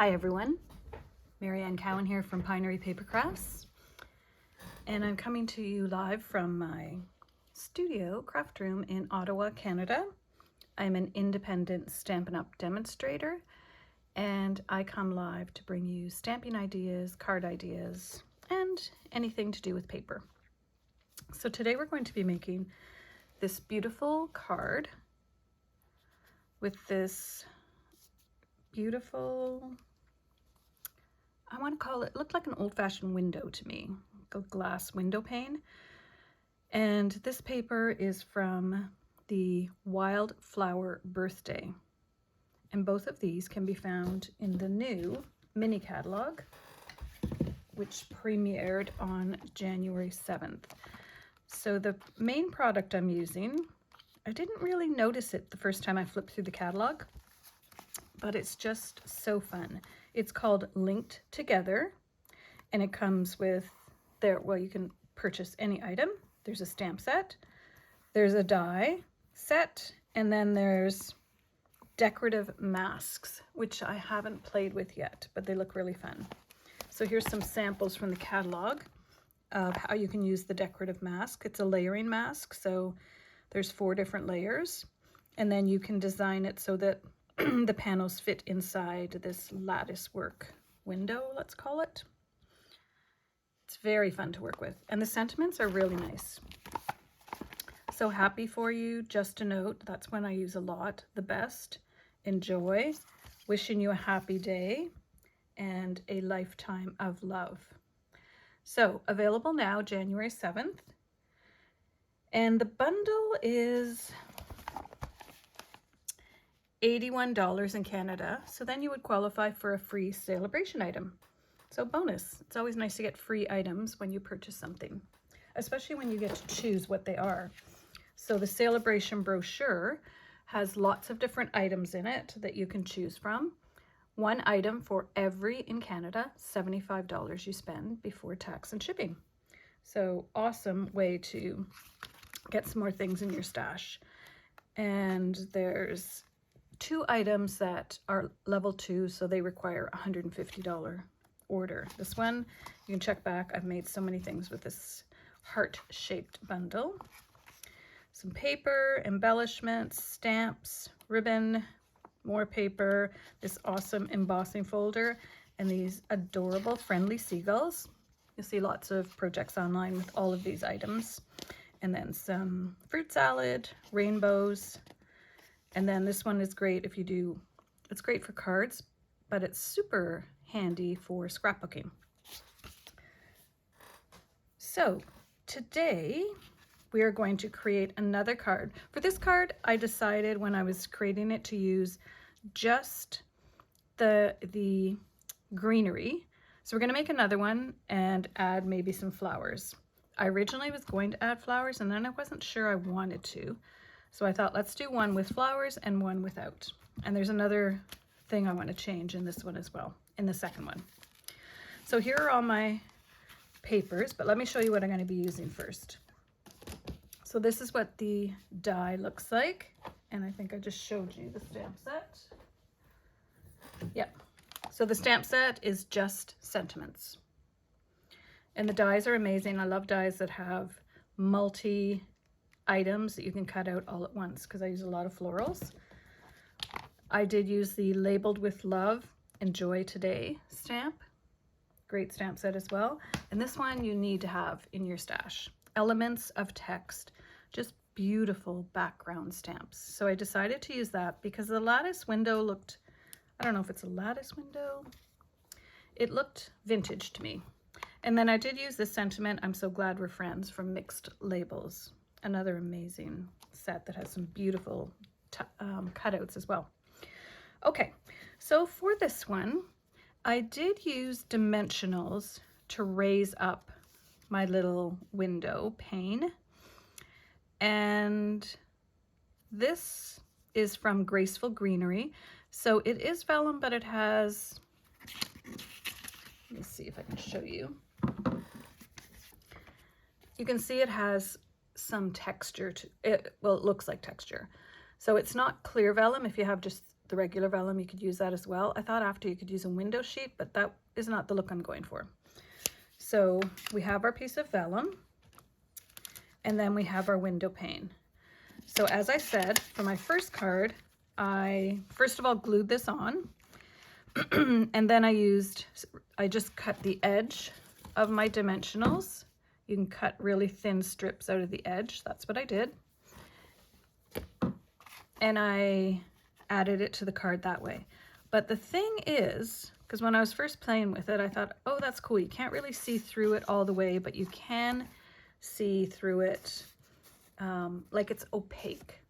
Hi everyone, Marianne Cowan here from Pinery Paper Crafts, and I'm coming to you live from my studio craft room in Ottawa, Canada. I'm an independent Stampin' Up demonstrator, and I come live to bring you stamping ideas, card ideas, and anything to do with paper. So today we're going to be making this beautiful card with this beautiful, I want to call it, looked like an old-fashioned window to me, a glass window pane. And this paper is from the Wildflower Birthday. And both of these can be found in the new mini catalog, which premiered on January 7th. So the main product I'm using, I didn't really notice it the first time I flipped through the catalog, but it's just so fun. It's called Linked Together, and it comes with you can purchase any item. There's a stamp set, there's a die set, and then there's decorative masks, which I haven't played with yet, but they look really fun. So here's some samples from the catalog of how you can use the decorative mask. It's a layering mask, so there's 4 different layers, and then you can design it so that the panels fit inside this lattice work window, let's call it. It's very fun to work with, and the sentiments are really nice. So happy for you, just a note, that's when I use a lot. The best, enjoy, wishing you a happy day and a lifetime of love. So available now, January 7th, and the bundle is $81 in Canada, so then you would qualify for a free celebration item. So bonus, it's always nice to get free items when you purchase something, especially when you get to choose what they are. So the celebration brochure has lots of different items in it that you can choose from. 1 item for every, in Canada, $75 you spend before tax and shipping. So awesome way to get some more things in your stash. And there's 2 items that are level 2, so they require a $150 order. This one, you can check back. I've made so many things with this heart-shaped bundle. Some paper, embellishments, stamps, ribbon, more paper, this awesome embossing folder, and these adorable friendly seagulls. You'll see lots of projects online with all of these items. And then some fruit salad, rainbows, and then this one is great if you do, it's great for cards, but it's super handy for scrapbooking. So today we are going to create another card. For this card, I decided when I was creating it to use just the greenery. So we're going to make another one and add maybe some flowers. I originally was going to add flowers, and then I wasn't sure I wanted to. So I thought, let's do one with flowers and one without. And there's another thing I want to change in this one as well, in the second one. So here are all my papers, but let me show you what I'm going to be using first. So this is what the die looks like. And I think I just showed you the stamp set. Yep. So the stamp set is just sentiments. And the dies are amazing. I love dies that have multi items that you can cut out all at once because I use a lot of florals. I did use the Labeled with Love, Enjoy Today stamp. Great stamp set as well. And this one you need to have in your stash. Elements of text, just beautiful background stamps. So I decided to use that because the lattice window looked, I don't know if it's a lattice window. It looked vintage to me. And then I did use this sentiment, I'm so glad we're friends, from Mixed Labels. Another amazing set that has some beautiful cutouts as well. Okay, so for this one, I did use dimensionals to raise up my little window pane. And this is from Graceful Greenery. So it is vellum, but it has, let me see if I can show you. You can see it has some texture to it. Well, it looks like texture. So it's not clear vellum. If you have just the regular vellum, you could use that as well. I thought after you could use a window sheet, but that is not the look I'm going for. So we have our piece of vellum, and then we have our window pane. So as I said, for my first card, I first of all glued this on, and then I just cut the edge of my dimensionals. You can cut really thin strips out of the edge. That's what I did. And I added it to the card that way. But the thing is, because when I was first playing with it, I thought, oh, that's cool. You can't really see through it all the way, but you can see through it like it's opaque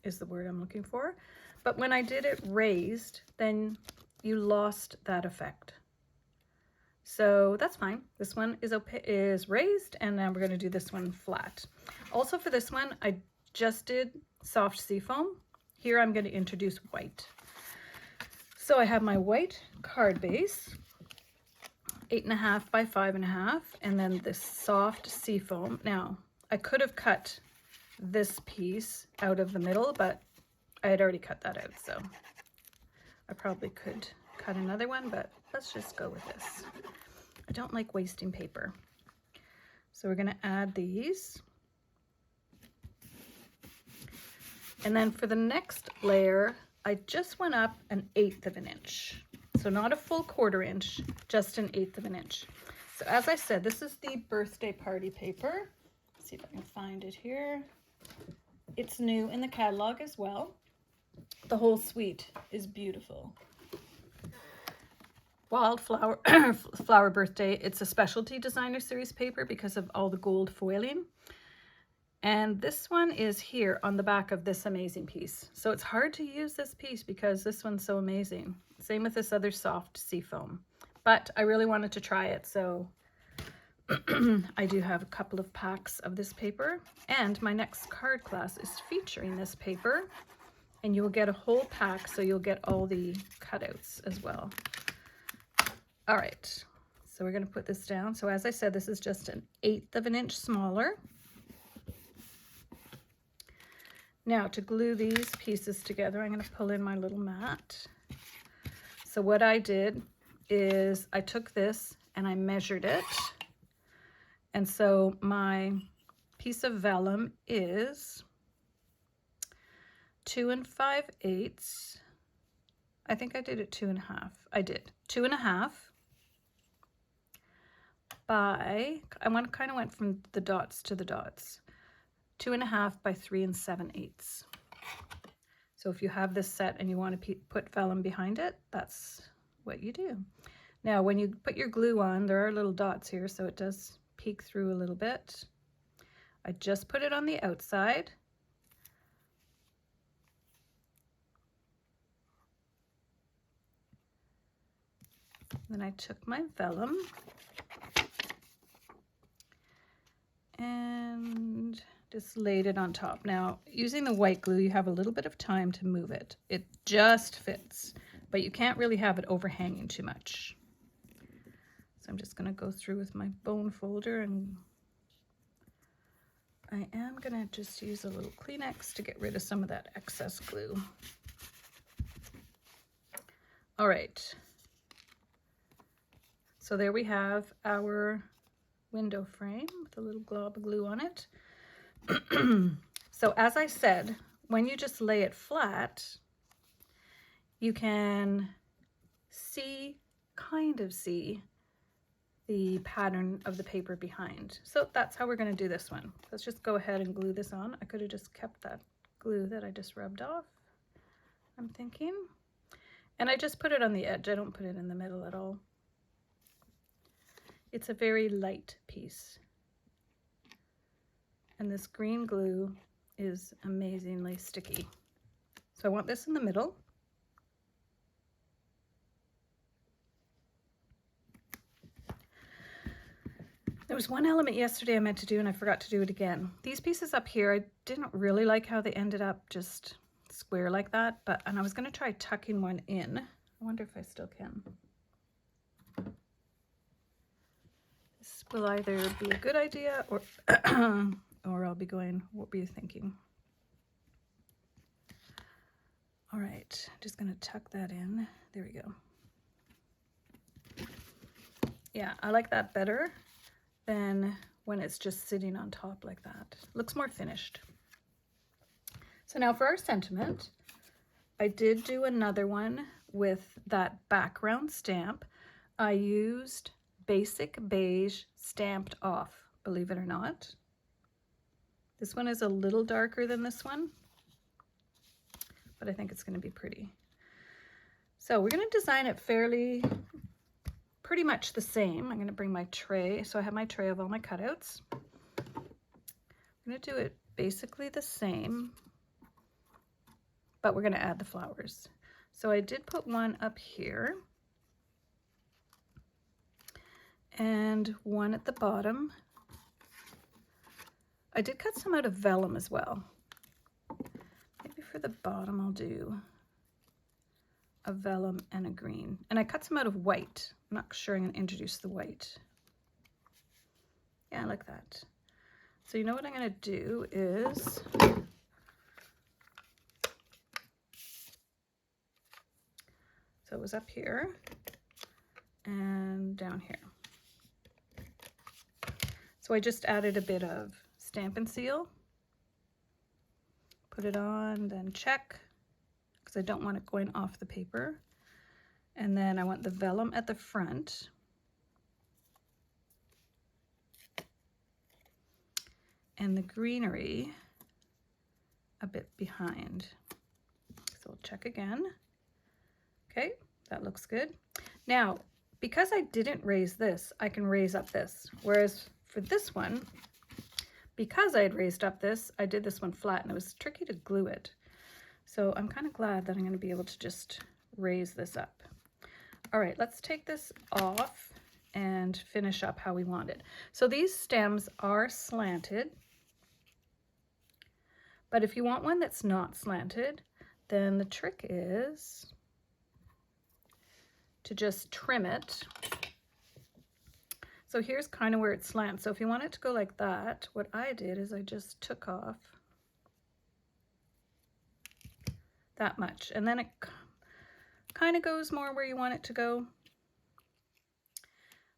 is the word I'm looking for. But when I did it raised, then you lost that effect. So that's fine. This one is raised, and then we're going to do this one flat. Also for this one, I just did soft seafoam. Here I'm going to introduce white. So I have my white card base, 8.5 by 5.5, and then this soft seafoam. Now, I could have cut this piece out of the middle, but I had already cut that out, so I probably could cut another one, but let's just go with this. I don't like wasting paper. So we're going to add these. And then for the next layer, I just went up 1/8 of an inch. So not a full 1/4 inch, just 1/8 of an inch. So as I said, this is the birthday party paper. Let's see if I can find it here. It's new in the catalog as well. The whole suite is beautiful. Wildflower Flower Birthday. It's a specialty designer series paper because of all the gold foiling. And this one is here on the back of this amazing piece. So it's hard to use this piece because this one's so amazing. Same with this other soft seafoam. But I really wanted to try it, so I do have a couple of packs of this paper. And my next card class is featuring this paper. And you will get a whole pack, so you'll get all the cutouts as well. All right, so we're going to put this down. So as I said, this is just 1/8 of an inch smaller. Now to glue these pieces together, I'm going to pull in my little mat. So what I did is I took this and I measured it. And so my piece of vellum is 2 5/8. I think I did it 2.5. I did 2.5 by, I kind of went from the dots to the dots. 2.5 by 3 7/8. So if you have this set and you want to put vellum behind it, that's what you do. Now when you put your glue on, there are little dots here, so it does peek through a little bit. I just put it on the outside. Then I took my vellum and just laid it on top. Now, using the white glue, you have a little bit of time to move it. It just fits, but you can't really have it overhanging too much. So I'm just going to go through with my bone folder, and I am going to just use a little Kleenex to get rid of some of that excess glue. All right. So there we have our window frame with a little glob of glue on it. So as I said, when you just lay it flat, you can kind of see the pattern of the paper behind. So that's how we're going to do this one. Let's just go ahead and glue this on. I could have just kept that glue that I just rubbed off, I'm thinking. And I just put it on the edge. I don't put it in the middle at all. It's a very light piece. And this green glue is amazingly sticky. So I want this in the middle. There was one element yesterday I meant to do and I forgot to do it again. These pieces up here, I didn't really like how they ended up just square like that, and I was going to try tucking one in. I wonder if I still can. This will either be a good idea or or I'll be going, what were you thinking? All right, just gonna tuck that in. There we go. Yeah, I like that better than when it's just sitting on top like that. Looks more finished. So now for our sentiment, I did do another one with that background stamp. I used Basic Beige Stamped Off, believe it or not. This one is a little darker than this one, but I think it's going to be pretty. So we're going to design it pretty much the same. I'm going to bring my tray. So I have my tray of all my cutouts. I'm going to do it basically the same, but we're going to add the flowers. So I did put one up here and one at the bottom. I did cut some out of vellum as well. Maybe for the bottom I'll do a vellum and a green. And I cut some out of white. I'm not sure I'm going to introduce the white. Yeah, I like that. So you know what I'm going to do is so it was up here and down here. So I just added a bit of Stampin' Seal. Put it on, then check, because I don't want it going off the paper. And then I want the vellum at the front. And the greenery a bit behind. So we'll check again. Okay, that looks good. Now, because I didn't raise this, I can raise up this. Whereas for this one, because I had raised up this, I did this one flat and it was tricky to glue it. So I'm kind of glad that I'm going to be able to just raise this up. All right, let's take this off and finish up how we want it. So these stems are slanted, but if you want one that's not slanted, then the trick is to just trim it. So here's kind of where it slants. So if you want it to go like that, what I did is I just took off that much, and then it kind of goes more where you want it to go.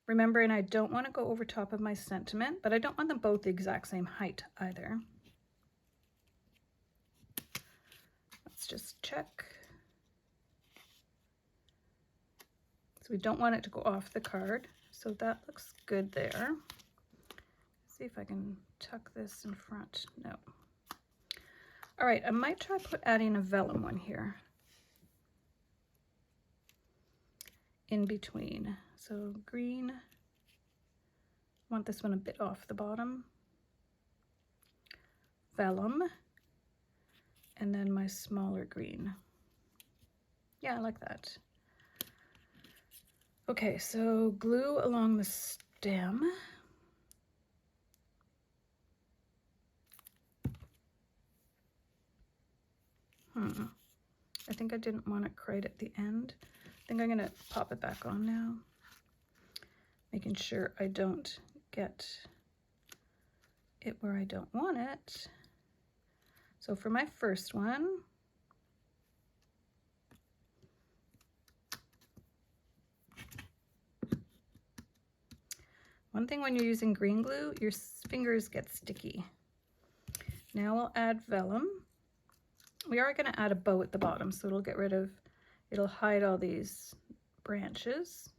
Remembering I don't want to go over top of my sentiment, but I don't want them both the exact same height either. Let's just check. So we don't want it to go off the card. So that looks good there. Let's see if I can tuck this in front. No. All right, I might try adding a vellum one here in between. So green, I want this one a bit off the bottom. Vellum, and then my smaller green. Yeah, I like that. Okay, so glue along the stem. I think I didn't want it right at the end. I think I'm gonna pop it back on now, making sure I don't get it where I don't want it. So for my first one, one thing when you're using green glue, your fingers get sticky. Now we'll add vellum. We are going to add a bow at the bottom, so it'll hide all these branches.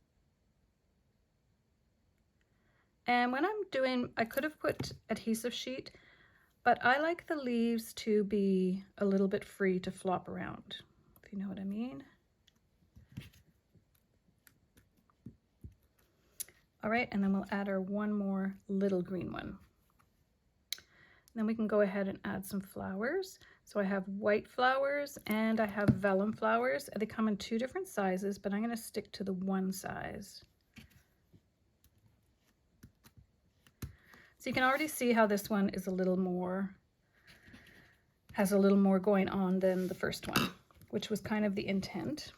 And when I'm doing, I could have put adhesive sheet, but I like the leaves to be a little bit free to flop around, if you know what I mean. All right, and then we'll add our one more little green one. Then we can go ahead and add some flowers. So I have white flowers and I have vellum flowers. They come in two different sizes, but I'm going to stick to the one size. So you can already see how this one is has a little more going on than the first one, which was kind of the intent.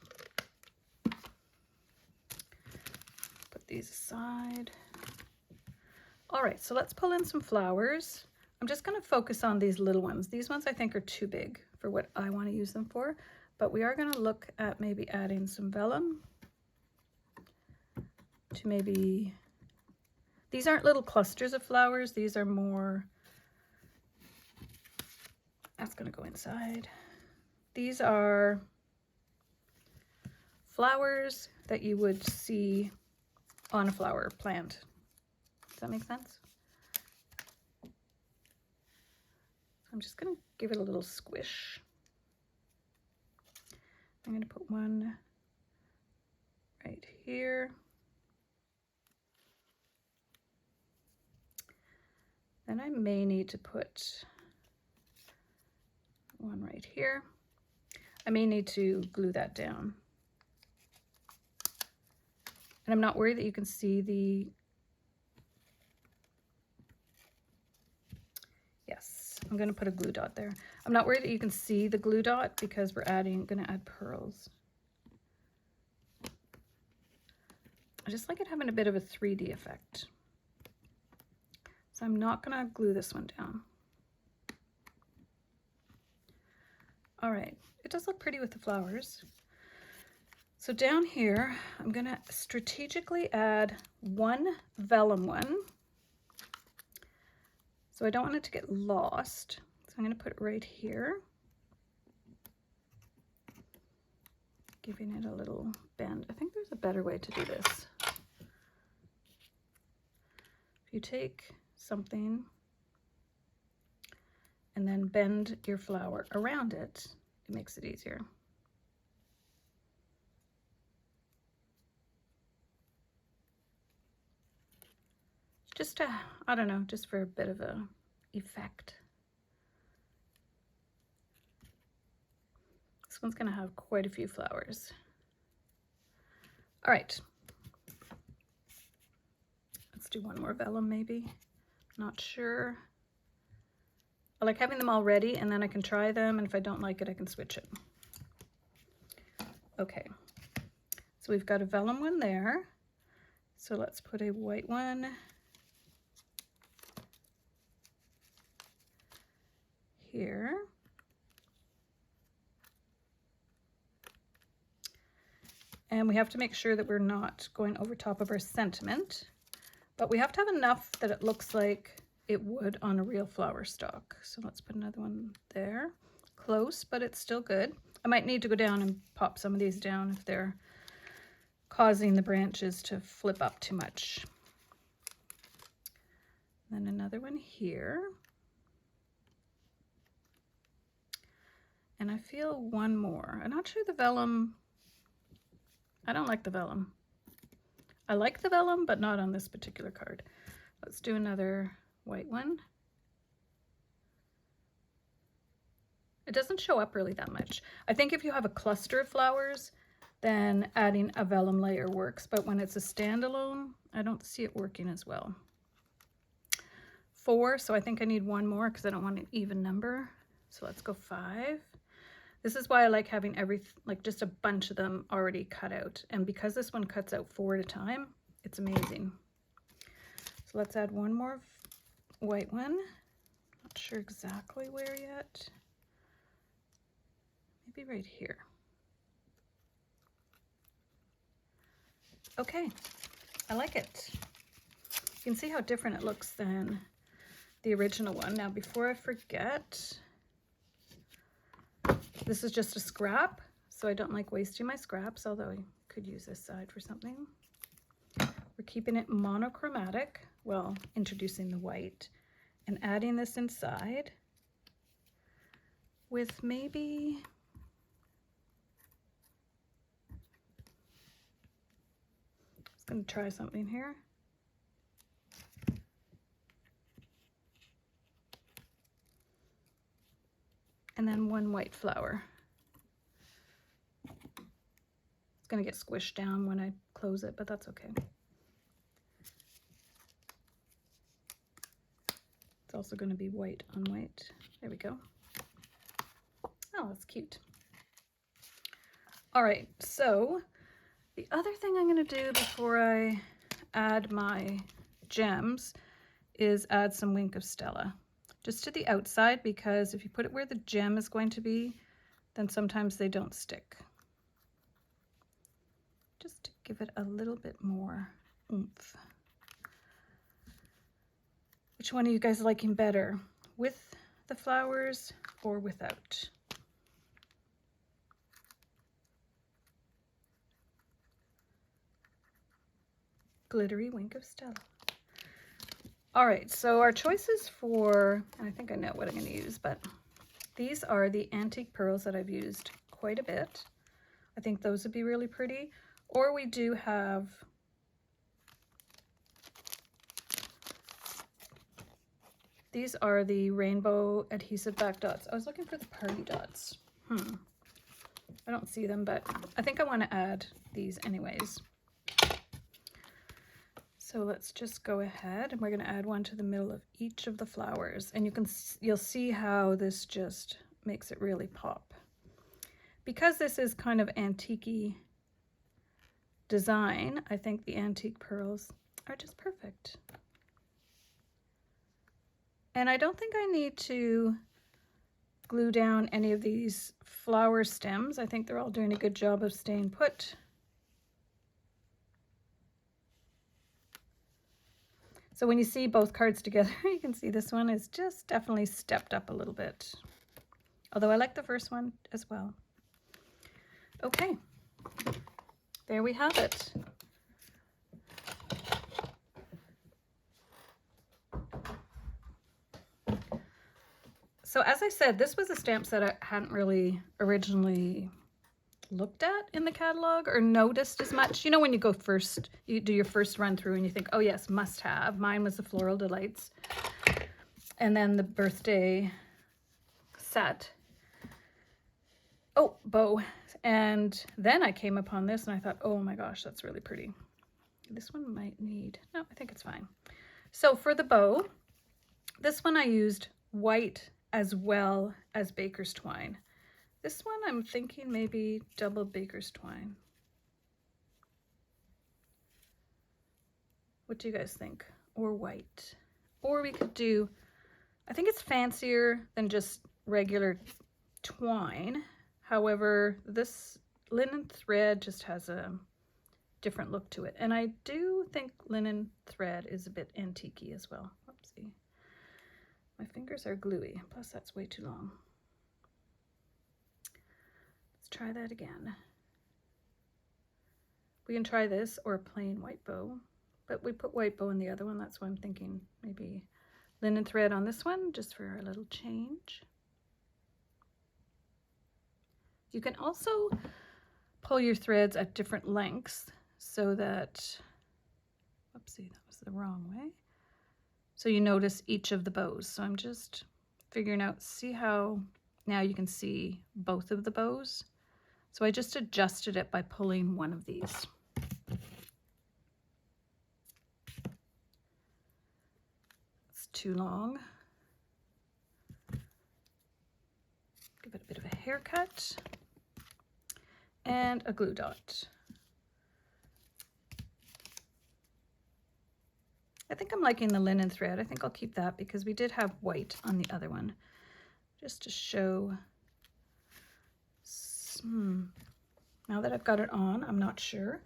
Put these aside. All right, so let's pull in some flowers. I'm just going to focus on these little ones. These ones I think are too big for what I want to use them for, but we are going to look at maybe adding some vellum to maybe, these aren't little clusters of flowers, these are more, that's going to go inside. These are flowers that you would see on a flower plant. Does that make sense? So I'm just going to give it a little squish. I'm going to put one right here. Then I may need to put one right here. I may need to glue that down. And I'm not worried that you can see the, yes, I'm going to put a glue dot there. I'm not worried that you can see the glue dot because we're going to add pearls. I just like it having a bit of a 3D effect. So I'm not going to glue this one down. All right, it does look pretty with the flowers. So down here, I'm going to strategically add one vellum one. So I don't want it to get lost. So I'm going to put it right here, giving it a little bend. I think there's a better way to do this. If you take something and then bend your flower around it, it makes it easier. Just to, I don't know, just for a bit of a effect. This one's going to have quite a few flowers. All right. Let's do one more vellum maybe. Not sure. I like having them all ready and then I can try them, and if I don't like it, I can switch it. Okay. So we've got a vellum one there. So let's put a white one here. And we have to make sure that we're not going over top of our sentiment, but we have to have enough that it looks like it would on a real flower stalk. So let's put another one there. Close, but it's still good. I might need to go down and pop some of these down if they're causing the branches to flip up too much. Then another one here. And I feel one more. I'm not sure the vellum, I don't like the vellum. I like the vellum, but not on this particular card. Let's do another white one. It doesn't show up really that much. I think if you have a cluster of flowers, then adding a vellum layer works, but when it's a standalone, I don't see it working as well. 4, so I think I need one more because I don't want an even number. So let's go 5. This is why I like having like just a bunch of them already cut out. And because this one cuts out 4 at a time, it's amazing. So let's add one more white one. Not sure exactly where yet. Maybe right here. Okay, I like it. You can see how different it looks than the original one. Now, before I forget, this is just a scrap, so I don't like wasting my scraps, although I could use this side for something. We're keeping it monochromatic, well, introducing the white and adding this inside with maybe, I'm just going to try something here. And then one white flower. It's going to get squished down when I close it, but that's okay. It's also going to be white on white. There we go. Oh, that's cute. All right, so the other thing I'm going to do before I add my gems is add some Wink of Stella. Just to the outside, because if you put it where the gem is going to be, then sometimes they don't stick. Just to give it a little bit more oomph. Which one are you guys liking better? With the flowers or without? Glittery Wink of Stella. All right, so our choices for, and I think I know what I'm going to use, but these are the antique pearls that I've used quite a bit. I think those would be really pretty. Or we do have these are the rainbow adhesive back dots. I was looking for the party dots. I don't see them, but I think I want to add these anyways. So let's just go ahead and we're going to add one to the middle of each of the flowers. And you'll see how this just makes it really pop. Because this is kind of antique-y design, I think the antique pearls are just perfect. And I don't think I need to glue down any of these flower stems. I think they're all doing a good job of staying put. So when you see both cards together, you can see this one is just definitely stepped up a little bit. Although I like the first one as well. Okay, there we have it. So as I said, this was a stamp set I hadn't really originally looked at in the catalog or noticed as much. You know, when you go first, you do your first run through and you think, oh yes, must have. Mine was the Floral Delights. And then the birthday set. Oh, bow. And then I came upon this and I thought, oh my gosh, that's really pretty. This one might need, no, I think it's fine. So for the bow, this one I used white as well as baker's twine. This one I'm thinking maybe double baker's twine. What do you guys think? Or white. Or we could do, I think it's fancier than just regular twine. However, this linen thread just has a different look to it. And I do think linen thread is a bit antique-y as well. Oopsie. My fingers are gluey, plus that's way too long. Let's try that again. We can try this or a plain white bow, but we put white bow in the other one. That's why I'm thinking maybe linen thread on this one, just for a little change. You can also pull your threads at different lengths so that, whoopsie, that was the wrong way. So you notice each of the bows. So I'm just figuring out, see how now you can see both of the bows. So I just adjusted it by pulling one of these. It's too long. Give it a bit of a haircut and a glue dot. I think I'm liking the linen thread. I think I'll keep that because we did have white on the other one, just to show. Now that I've got it on, I'm not sure.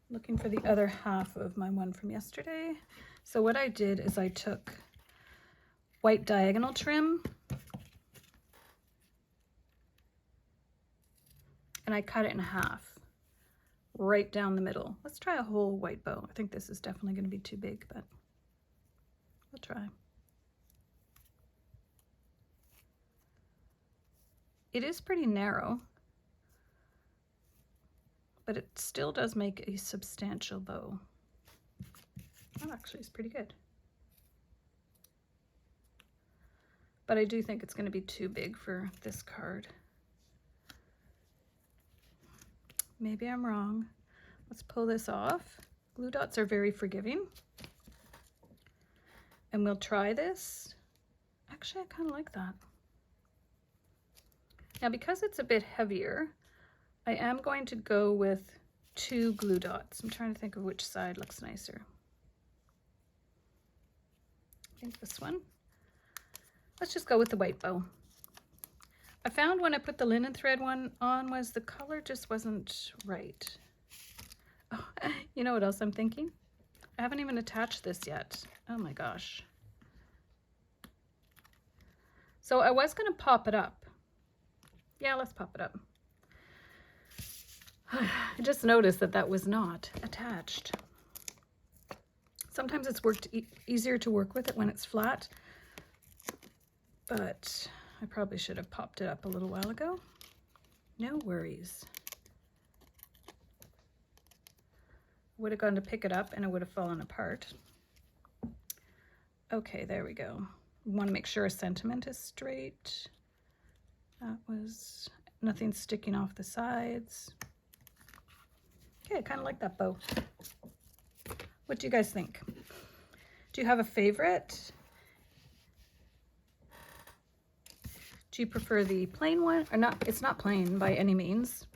Looking for the other half of my one from yesterday. So what I did is I took white diagonal trim and I cut it in half right down the middle. Let's try a whole white bow. I think this is definitely going to be too big, but we'll try. It is pretty narrow, but it still does make a substantial bow. Oh, actually, it's pretty good. But I do think it's going to be too big for this card. Maybe I'm wrong. Let's pull this off. Glue dots are very forgiving. And we'll try this. Actually, I kind of like that. Now, because it's a bit heavier, I am going to go with 2 glue dots. I'm trying to think of which side looks nicer. I think this one. let's just go with the white bow. I found when I put the linen thread one on was the color just wasn't right. Oh, you know what else I'm thinking? I haven't even attached this yet. Oh my gosh. So I was going to pop it up. Yeah, let's pop it up. I just noticed that that was not attached. Sometimes it's easier to work with it when it's flat, but I probably should have popped it up a little while ago. No worries. Would have gone to pick it up and it would have fallen apart. Okay, there we go. We want to make sure our sentiment is straight. That was nothing sticking off the sides. Okay, I kind of like that bow. What do you guys think? Do you have a favorite? Do you prefer the plain one? Or not? It's not plain by any means.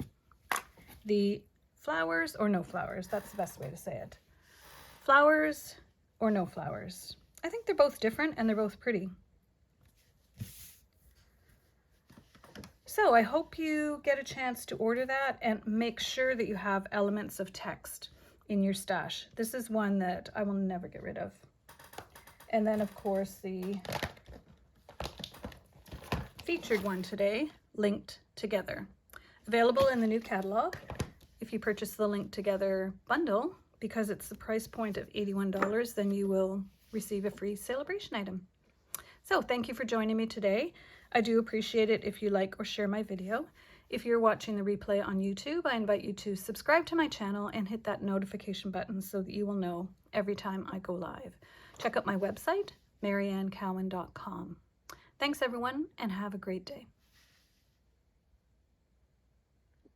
The flowers or no flowers? That's the best way to say it. Flowers or no flowers? I think they're both different and they're both pretty. So I hope you get a chance to order that and make sure that you have elements of text in your stash. This is one that I will never get rid of. And then of course the featured one today, Linked Together. Available in the new catalog. If you purchase the Linked Together bundle, because it's the price point of $81, then you will receive a free celebration item. So thank you for joining me today. I do appreciate it if you like or share my video. If you're watching the replay on YouTube, I invite you to subscribe to my channel and hit that notification button so that you will know every time I go live. Check out my website, mariannecowan.com. Thanks everyone, and have a great day.